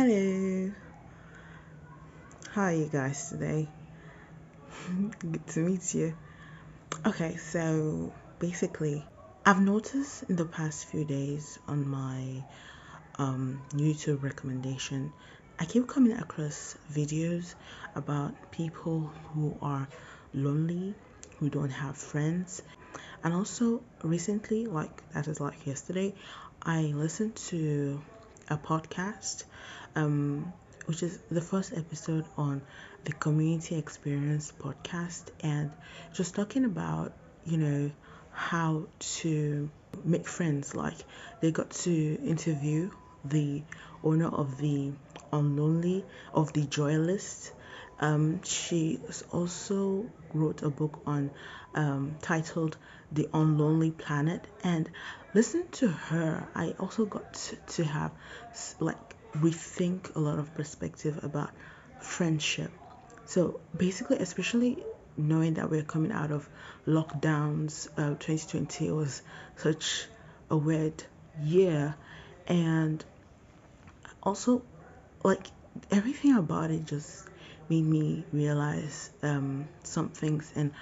Hello, how are you guys today? Good to meet you. Okay, so basically, I've noticed in the past few days on my YouTube recommendation, I keep coming across videos about people who are lonely, who don't have friends, and also recently, that is like yesterday, I listened to a podcast, um, which is the first episode on the Community Experience podcast, and just talking about, you know, how to make friends. Like they got to interview the owner of the unlonely of the joy list. She also wrote a book on titled The Unlonely Planet, and listen to her. I also got to have rethink a lot of perspective about friendship. So basically, especially knowing that we're coming out of lockdowns, 2020 was such a weird year, and also like everything about it just made me realize some things, and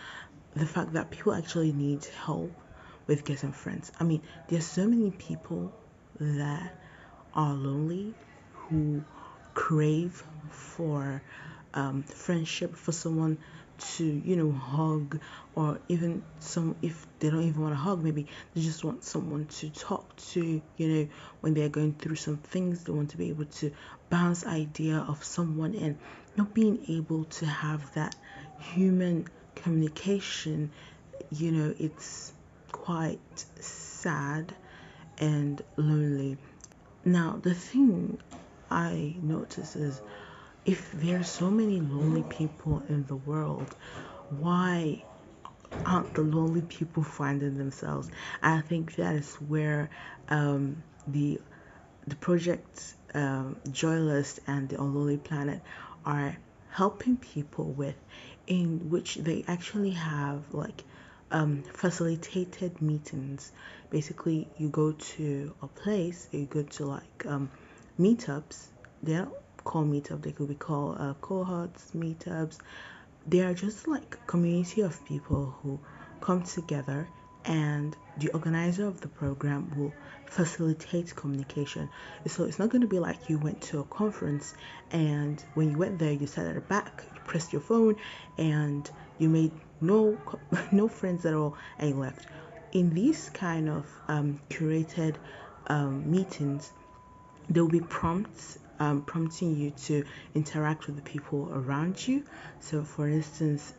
the fact that people actually need help with getting friends. I mean, there's so many people that are lonely, who crave for friendship, for someone to, hug, or even some, if they don't even want to hug, maybe they just want someone to talk to, when they're going through some things, they want to be able to bounce idea of someone, and not being able to have that human communication. It's quite sad and lonely. Now, the thing I notice is, if there are so many lonely people in the world, why aren't the lonely people finding themselves? I think that is where the project Joylist and the Unlonely Planet are helping people with, in which they actually have facilitated meetings. Basically, you go to a place, you go to meetups. They're not called meetup, they could be called cohorts, meetups. They are just like a community of people who come together, and the organizer of the program will facilitate communication. So it's not going to be like you went to a conference, and when you went there, you sat at the back, you pressed your phone, and you made no friends at all, and you left. In these kind of curated meetings, there will be prompts prompting you to interact with the people around you. So, for instance,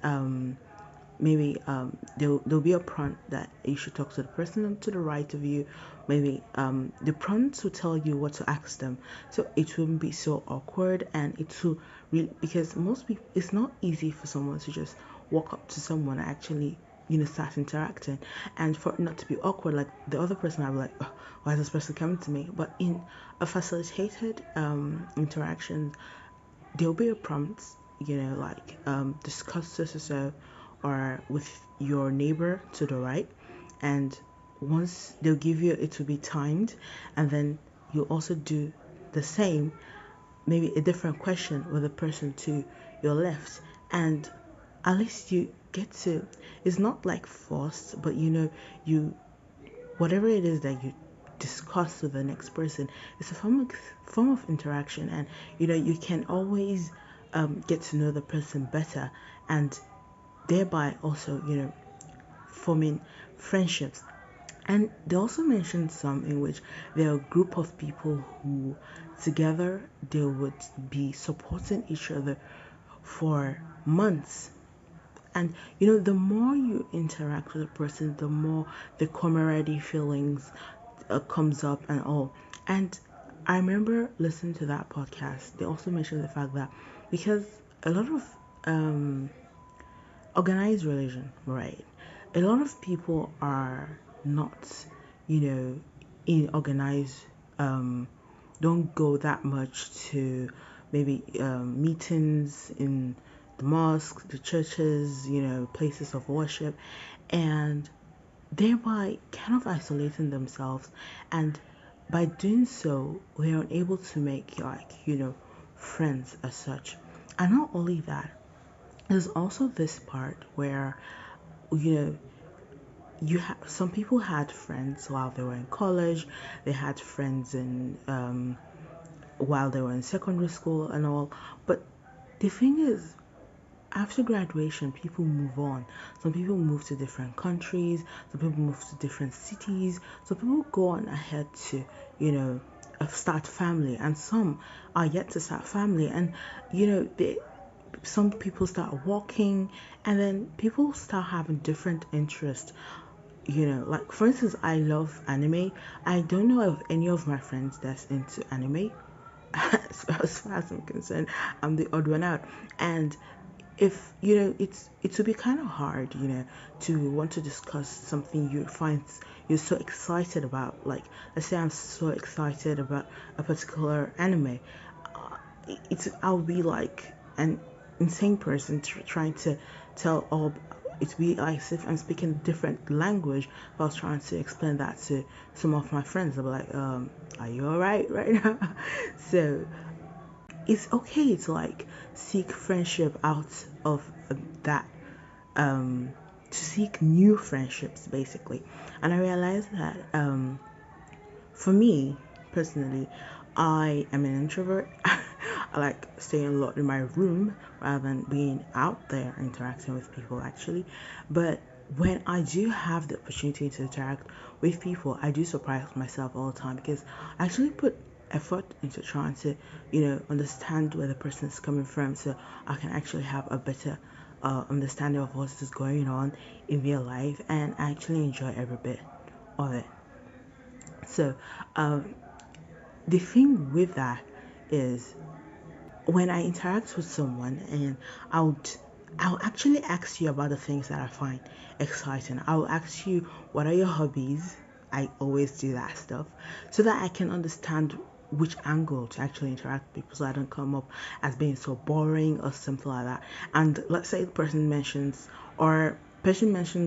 maybe there'll be a prompt that you should talk to the person to the right of you. Maybe the prompts will tell you what to ask them, so it wouldn't be so awkward, and it will really, because most people, it's not easy for someone to just walk up to someone and actually start interacting, and for it not to be awkward, like the other person, I'll be like, oh, why is this person coming to me? But in a facilitated interaction, there'll be a prompt, discuss this or so, or with your neighbor to the right, and once they'll give you, it will be timed, and then you'll also do the same, maybe a different question with the person to your left, and at least you get to, it's not like forced, but you, whatever it is that you discuss with the next person, it's a form of interaction, and you can always get to know the person better, and thereby also forming friendships. And they also mentioned some in which there are a group of people who together they would be supporting each other for months, and the more you interact with a person, the more the camaraderie feelings comes up and all. And I remember listening to that podcast. They also mentioned the fact that, because a lot of organized religion, right? A lot of people are not, in organized, don't go that much to maybe meetings in the mosques, the churches, places of worship, and thereby kind of isolating themselves. And by doing so, we're unable to make like, friends as such. And not only that, there's also this part where, you know, some people had friends while they were in college, they had friends in while they were in secondary school and all. But the thing is, after graduation, people move on. Some people move to different countries, some people move to different cities, some people go on ahead to, start family, and some are yet to start family. And, some people start walking, and then people start having different interests. Like for instance, I love anime. I don't know of any of my friends that's into anime. As far as I'm concerned, I'm the odd one out. And if it would be kind of hard, to want to discuss something you find you're so excited about. Like, let's say I'm so excited about a particular anime. I'll be like an insane person trying to tell all. It'd be like as if I'm speaking a different language if I was trying to explain that to some of my friends. I'll be like, are you alright right now? So it's okay to like seek friendship out of that, to seek new friendships basically. And I realized that for me personally, I am an introvert. I like staying a lot in my room rather than being out there interacting with people actually. But when I do have the opportunity to interact with people, I do surprise myself all the time because I actually put effort into trying to, understand where the person is coming from so I can actually have a better understanding of what is going on in real life, and I actually enjoy every bit of it. So, the thing with that is when I interact with someone and I would I'll actually ask you about the things that I find exciting. I'll ask you what are your hobbies? I always do that stuff so that I can understand which angle to actually interact with people so I don't come up as being so boring or something like that. And let's say the person mentioned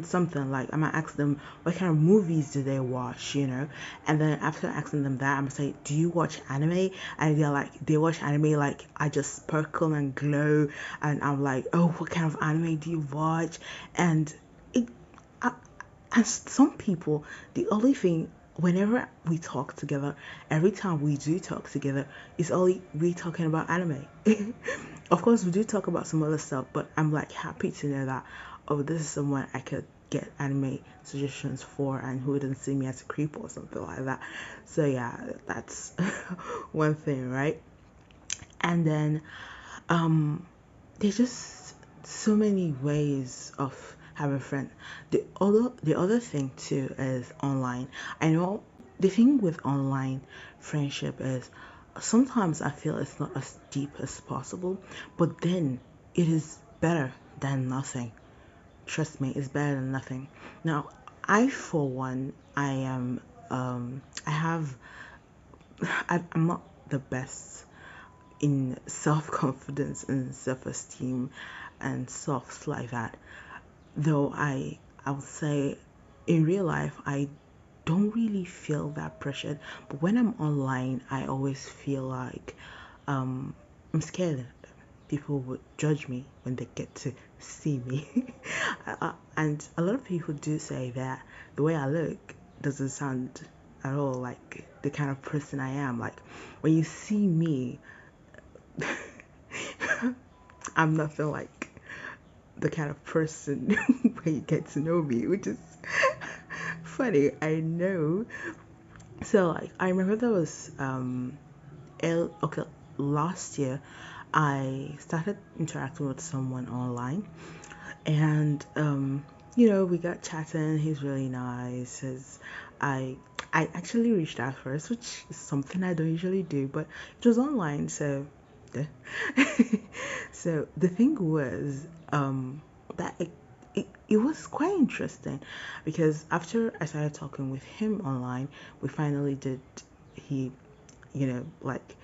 something like I'm gonna ask them what kind of movies do they watch, and then after asking them that I'm gonna say, do you watch anime? And they're like, they watch anime. Like I just sparkle and glow, and I'm like, oh, what kind of anime do you watch? And it I, and some people, the only thing, whenever we talk together, every time we do talk together, is only we talking about anime. Of course, we do talk about some other stuff, but I'm like happy to know that, oh, this is someone I could get anime suggestions for and who wouldn't see me as a creep or something like that. So, yeah, that's one thing, right? And then um, there's just so many ways of having friends. The other thing too is online. I know the thing with online friendship is sometimes I feel it's not as deep as possible, but then it is better than nothing. Trust me, it's better than nothing. Now, I for one, I have I'm not the best in self confidence and self esteem and stuff like that. Though I would say in real life I don't really feel that pressured, but when I'm online I always feel like I'm scared that people would judge me when they get to see me. And a lot of people do say that the way I look doesn't sound at all like the kind of person I am. Like when you see me, I'm nothing like the kind of person when you get to know me, which is funny, I know. So like I remember there was okay, last year I started interacting with someone online, and we got chatting. He's really nice. I I actually reached out first, which is something I don't usually do, but it was online, so yeah. So the thing was that it was quite interesting because after I started talking with him online, we finally did. He like,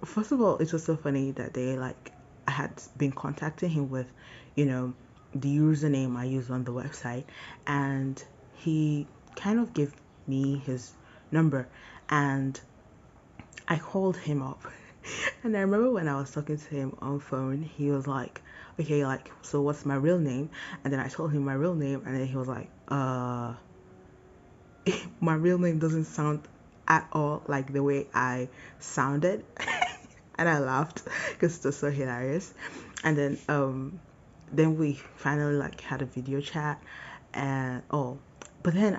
first of all, it was so funny that they like I had been contacting him with, you know, the username I use on the website, and he kind of gave me his number, and I called him up. And I remember when I was talking to him on phone, he was like, okay, like, so what's my real name? And then I told him my real name, and then he was like, my real name doesn't sound at all like the way I sounded. And I laughed because it was so hilarious. And then we finally like had a video chat, and oh, but then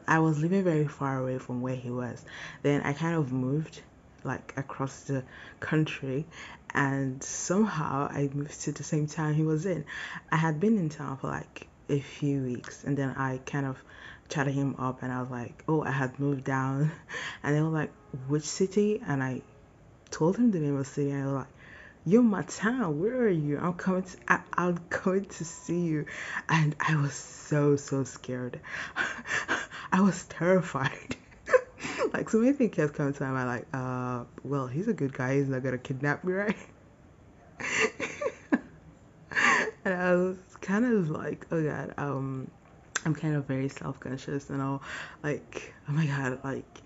I was living very far away from where he was. Then I kind of moved like across the country, and somehow I moved to the same town he was in. I had been in town for like a few weeks, and then I kind of chatted him up, and I was like, oh, I had moved down. And they were like, which city? And I told him the name of the city, and I was like, you're my town. Where are you? I'm coming to see you. And I was so scared. I was terrified. Like so many things kept coming to my mind. Like, well, he's a good guy. He's not gonna kidnap me, right? And I was kind of like, oh god, I'm kind of very self-conscious and all, like, oh my god, like,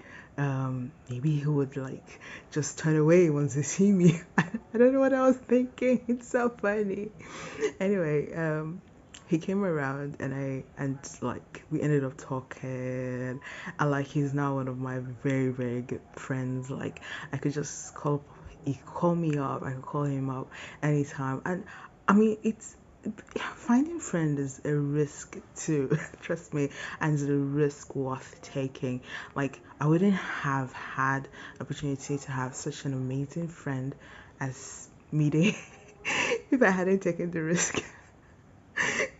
maybe he would like just turn away once he see me. I don't know what I was thinking. It's so funny. Anyway, he came around, and like we ended up talking, and like he's now one of my very good friends. Like I could just call, he could call me up, I could call him up anytime, and I mean it's finding friend is a risk too. Trust me, and it's a risk worth taking. Like I wouldn't have had the opportunity to have such an amazing friend as meeting if I hadn't taken the risk.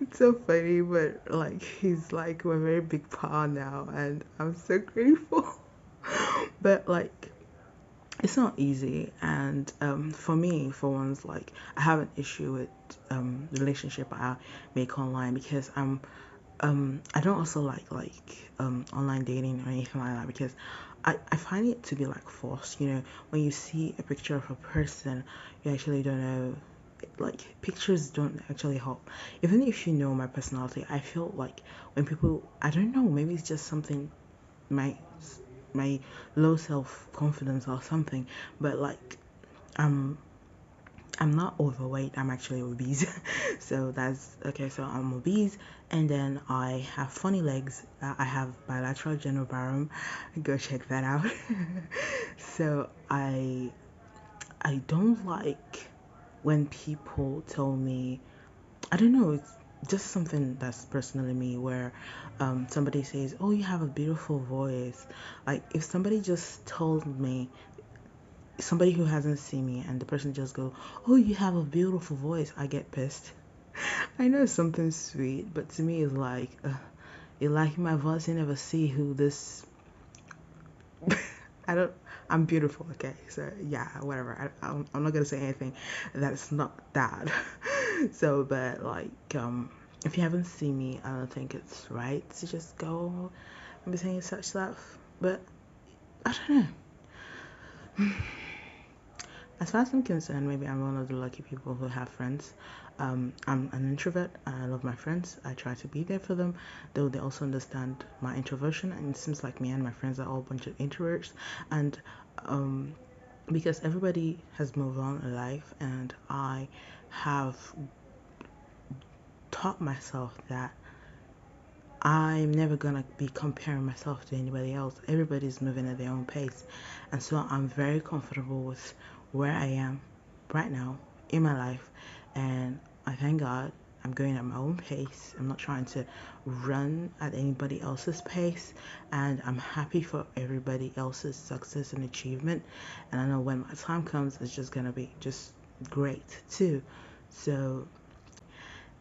It's so funny, but like he's like a very big part now, and I'm so grateful. But like it's not easy, and for me, for once, like I have an issue with relationship I make online, because I don't also like online dating or anything like that, because I find it to be like forced. When you see a picture of a person, you actually don't know, like pictures don't actually help. Even if you know my personality, I feel like when people, I don't know, maybe it's just something, my my low self confidence or something, but like I'm I'm not overweight, I'm actually obese. So that's okay. So I'm obese, and then I have funny legs. I have bilateral genital varrum. Go check that out. So I don't like when people tell me, I don't know, it's just something that's personally me, where somebody says, oh, you have a beautiful voice. Like if somebody just told me, somebody who hasn't seen me, and the person just go, oh, you have a beautiful voice, I get pissed. I know it's something sweet, but to me it's like, you like my voice, you never see who this. I don't. I'm beautiful, okay. So yeah, whatever. I'm not gonna say anything that's not that. So, but like, if you haven't seen me, I don't think it's right to just go and be saying such stuff. But I don't know. As far as I'm concerned, maybe I'm one of the lucky people who have friends. I'm an introvert, and I love my friends. I try to be there for them, though they also understand my introversion. And it seems like me and my friends are all a bunch of introverts. And um, because everybody has moved on in life, and I have taught myself that I'm never gonna be comparing myself to anybody else. Everybody's moving at their own pace, and so I'm very comfortable with where I am right now in my life, and I thank God I'm going at my own pace. I'm not trying to run at anybody else's pace, and I'm happy for everybody else's success and achievement. And I know when my time comes, it's just gonna be just great too. So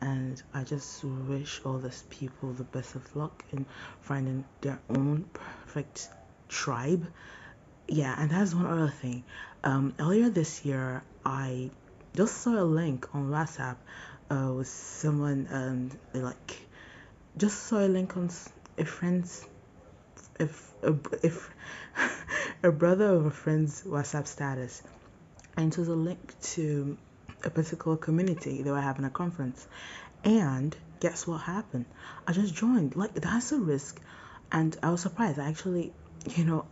and I just wish all these people the best of luck in finding their own perfect tribe. Yeah, and that's one other thing. Earlier this year, I just saw a link on WhatsApp with someone, like, just saw a link on a friend's, if a brother of a friend's WhatsApp status, and it was a link to a particular community. They were having a conference, and guess what happened? I just joined. Like that's a risk, and I was surprised. I actually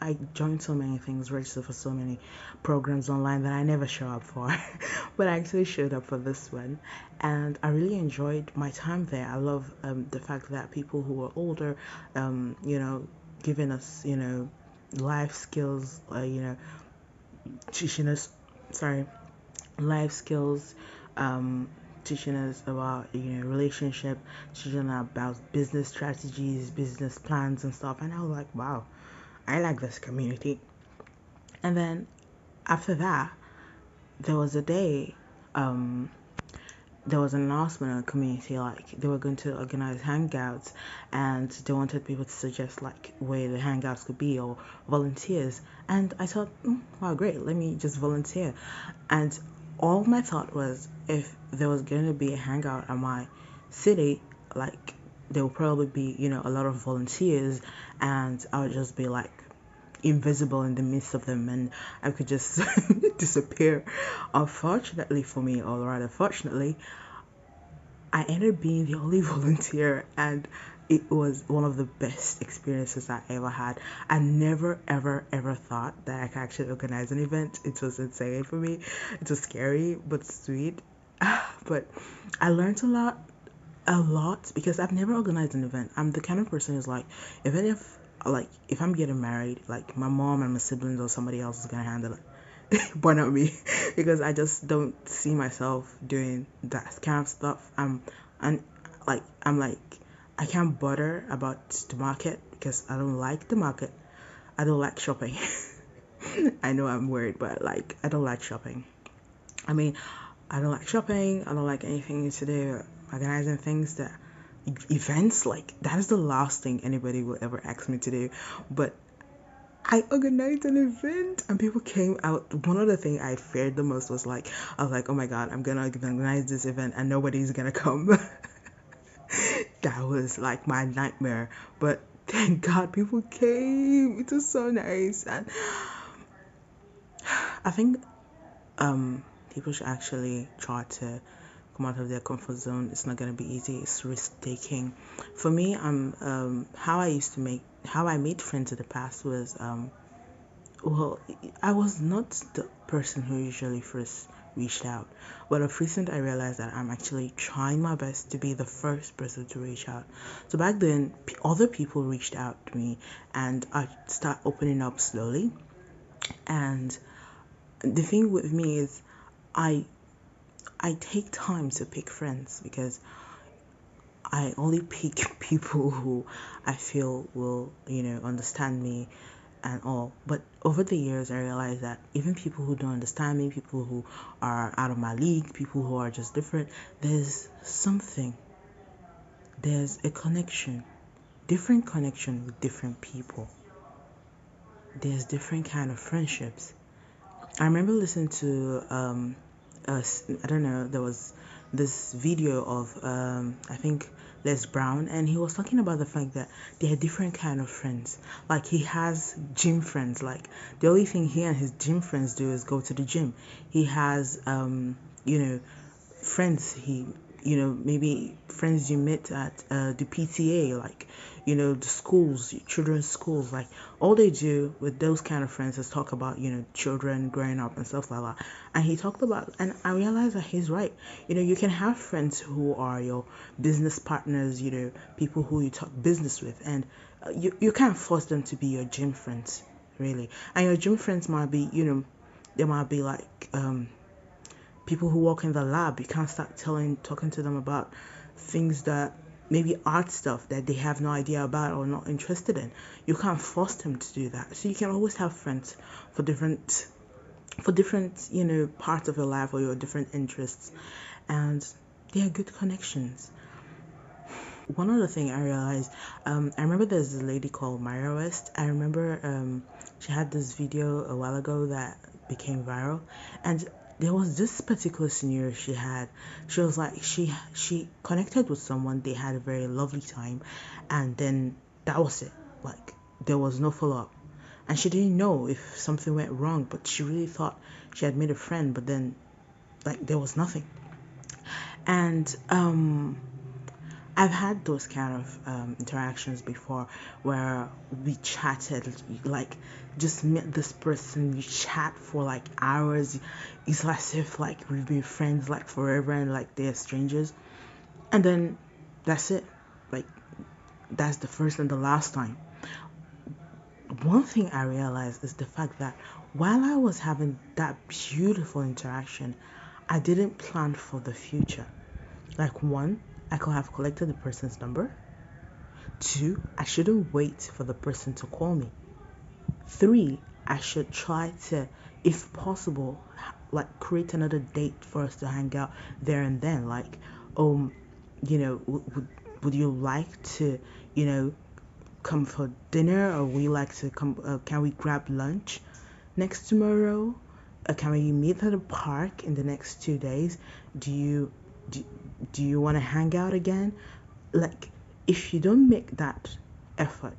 I joined so many things, registered for so many programs online that I never show up for, but I actually showed up for this one, and I really enjoyed my time there. I love the fact that people who are older, giving us, life skills, teaching us, sorry, life skills, um, teaching us about relationship, teaching us about business strategies, business plans and stuff. And I was like, wow, I like this community. And then after that, there was a day, um, there was an announcement in the community like they were going to organize hangouts, and they wanted people to suggest like where the hangouts could be or volunteers. And I thought, wow, great, let me just volunteer. And all my thought was, if there was going to be a hangout at my city, like there will probably be a lot of volunteers, and I would just be like invisible in the midst of them, and I could just disappear. Unfortunately for me, or rather fortunately, I ended up being the only volunteer, and it was one of the best experiences I ever had. I never, ever, ever thought that I could actually organize an event. It was insane for me. It was scary but sweet. But I learned a lot, because I've never organized an event. I'm the kind of person who's like, even if I'm getting married, like my mom and my siblings or somebody else is gonna handle it, but not me, because I just don't see myself doing that kind of stuff. And I'm like, I can't bother about the market because I don't like the market. I don't like shopping. I know I'm weird, but like I don't like shopping. I mean, I don't like shopping. I don't like anything to do organizing things that events, like that is the last thing anybody will ever ask me to do. But I organized an event and people came out. One of the things I feared the most was like, I was like, oh my god, I'm gonna organize this event and nobody's gonna come. That was like my nightmare. But thank God people came. It was so nice. And I think people should actually try to come out of their comfort zone. It's not gonna be easy. It's risk taking. For me, how I made friends in the past was well, I was not the person who usually first reached out, but of recent I realized that I'm actually trying my best to be the first person to reach out. So back then, other people reached out to me, and I start opening up slowly. And the thing with me is, I I take time to pick friends, because I only pick people who I feel will, understand me and all. But over the years, I realized that even people who don't understand me, people who are out of my league, people who are just different, there's something, there's a connection, different connection with different people. There's different kind of friendships. I remember listening to I don't know, there was this video of I think Les Brown, and he was talking about the fact that there are different kind of friends. Like he has gym friends. Like the only thing he and his gym friends do is go to the gym. He has friends maybe friends you met at the PTA, like the schools, children's schools. Like all they do with those kind of friends is talk about children growing up and stuff like that. And he talked about, and I realized that he's right. You can have friends who are your business partners, people who you talk business with, and you can't force them to be your gym friends, really. And your gym friends might be, they might be like people who work in the lab. You can't start talking to them about things that maybe art stuff that they have no idea about or not interested in. You can't force them to do that. So you can always have friends for different parts of your life or your different interests, and they are good connections. One other thing I realized, I remember there's a lady called Myra West. I remember she had this video a while ago that became viral, and there was this particular scenario she had. She was like, she connected with someone, they had a very lovely time, and then that was it. Like there was no follow up, and she didn't know if something went wrong, but she really thought she had made a friend, but then like there was nothing. And I've had those kind of interactions before where we chatted, like just met this person, you chat for like hours. It's as if like we've been friends like forever and like they're strangers. And then that's it. Like that's the first and the last time. One thing I realized is the fact that while I was having that beautiful interaction, I didn't plan for the future. Like, one, I could have collected the person's number. Two, I shouldn't wait for the person to call me. Three, I should try to, if possible, like create another date for us to hang out there and then. Like, um, would you like to, you know, come for dinner, or we like to come? Can we grab lunch next tomorrow? Can we meet at a park in the next 2 days? Do you do, do you want to hang out again? Like, if you don't make that effort,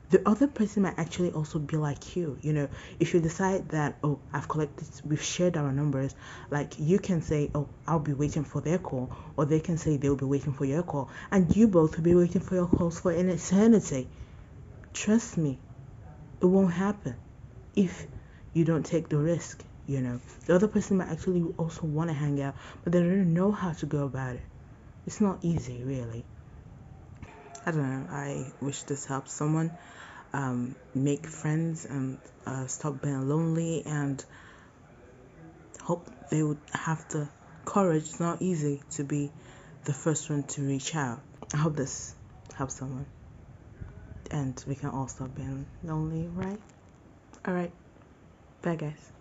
the other person might actually also be like you. If you decide that, oh, we've shared our numbers, like you can say, oh, I'll be waiting for their call, or they can say they'll be waiting for your call, and you both will be waiting for your calls for an eternity. Trust me, it won't happen if you don't take the risk. The other person might actually also want to hang out, but they don't know how to go about it. It's not easy, really. I don't know. I wish this helps someone make friends and stop being lonely, and hope they would have the courage. It's not easy to be the first one to reach out. I hope this helps someone, and we can all stop being lonely, right? All right. Bye, guys.